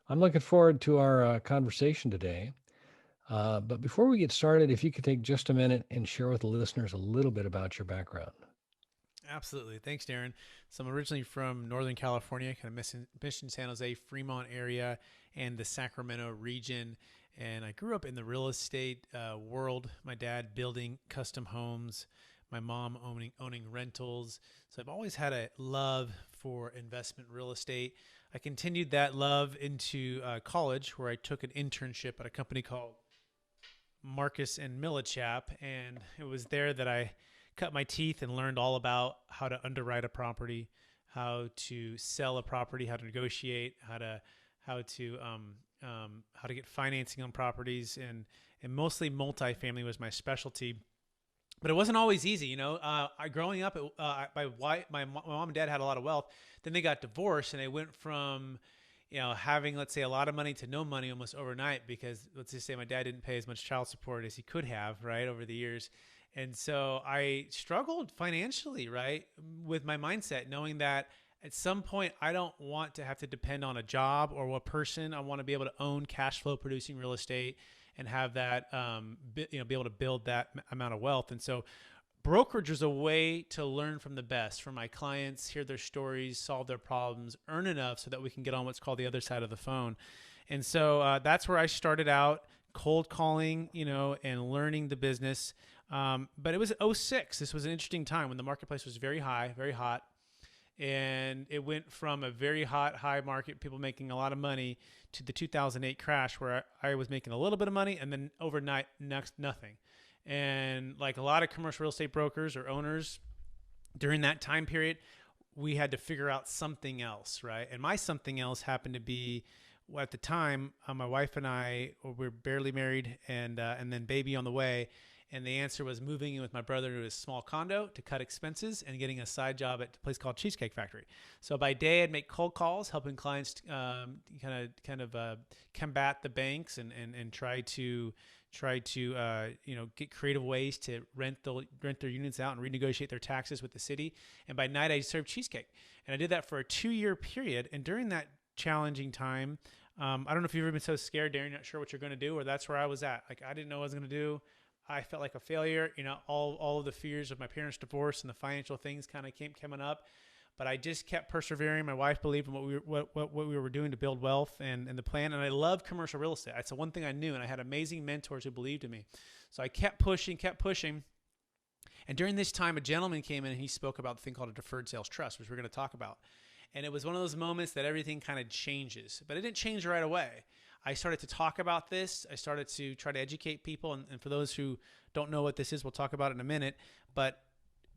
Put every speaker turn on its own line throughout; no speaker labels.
I'm looking forward to our conversation today. But before we get started, if you could take just a minute and share with the listeners a little bit about your background.
Absolutely. Thanks, Darren. So I'm originally from Northern California, kind of Mission, San Jose, Fremont area, and the Sacramento region. And I grew up in the real estate world. My dad building custom homes, my mom owning rentals. So I've always had a love for investment real estate. I continued that love into college, where I took an internship at a company called Marcus and Millichap, and it was there that I cut my teeth and learned all about how to underwrite a property, how to sell a property, how to negotiate, how to get financing on properties, and mostly multifamily was my specialty. But it wasn't always easy, growing up, my mom and dad had a lot of wealth. Then they got divorced, and they went from having, let's say, a lot of money to no money almost overnight, because let's just say my dad didn't pay as much child support as he could have, right, over the years. And so I struggled financially, right, with my mindset, knowing that at some point I don't want to have to depend on a job or a person. I want to be able to own cash flow producing real estate and have that, be able to build that amount of wealth. And so brokerage is a way to learn from the best, from my clients, hear their stories, solve their problems, earn enough so that we can get on what's called the other side of the phone. And so that's where I started out, cold calling, and learning the business. But it was '06. This was an interesting time when the marketplace was very high, very hot. And it went from a very high market, people making a lot of money, to the 2008 crash, where I was making a little bit of money, and then overnight, nothing. And like a lot of commercial real estate brokers or owners during that time period, we had to figure out something else, right? And my something else happened to be, at the time, my wife and I were barely married, and then baby on the way. And the answer was moving in with my brother to a small condo to cut expenses and getting a side job at a place called Cheesecake Factory. So by day, I'd make cold calls, helping clients combat the banks and try to get creative ways to rent their units out and renegotiate their taxes with the city. And by night, I served cheesecake, and I did that for a 2-year period. And during that challenging time, I don't know if you've ever been so scared, Darren, you're not sure what you're going to do, or that's where I was at. Like, I didn't know what I was going to do. I felt like a failure. All of the fears of my parents' divorce and the financial things kind of coming up, but I just kept persevering. My wife believed in what we were doing to build wealth and the plan. And I love commercial real estate. That's the one thing I knew, and I had amazing mentors who believed in me. So I kept pushing. And during this time, a gentleman came in and he spoke about the thing called a Deferred Sales Trust, which we're going to talk about. And it was one of those moments that everything kind of changes, but it didn't change right away. I started to talk about this. I started to try to educate people. And for those who don't know what this is, we'll talk about it in a minute. But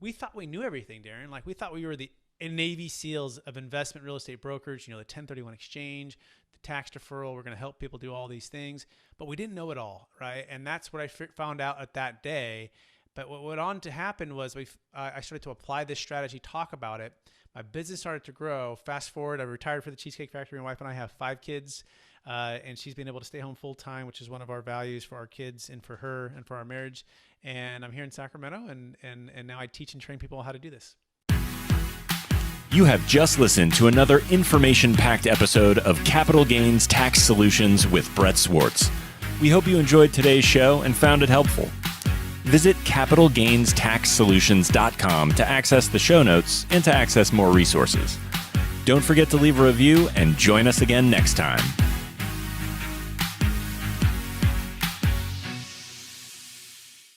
we thought we knew everything, Darren. Like, we thought we were the Navy SEALs of investment real estate brokerage, the 1031 exchange, the tax deferral. We're going to help people do all these things. But we didn't know it all, right? And that's what I found out at that day. But what went on to happen was I started to apply this strategy, talk about it. My business started to grow. Fast forward, I retired for the Cheesecake Factory. My wife and I have 5 kids. And she's been able to stay home full time, which is one of our values for our kids and for her and for our marriage. And I'm here in Sacramento, and now I teach and train people how to do this.
You have just listened to another information-packed episode of Capital Gains Tax Solutions with Brett Swarts. We hope you enjoyed today's show and found it helpful. Visit capitalgainstaxsolutions.com to access the show notes and to access more resources. Don't forget to leave a review and join us again next time.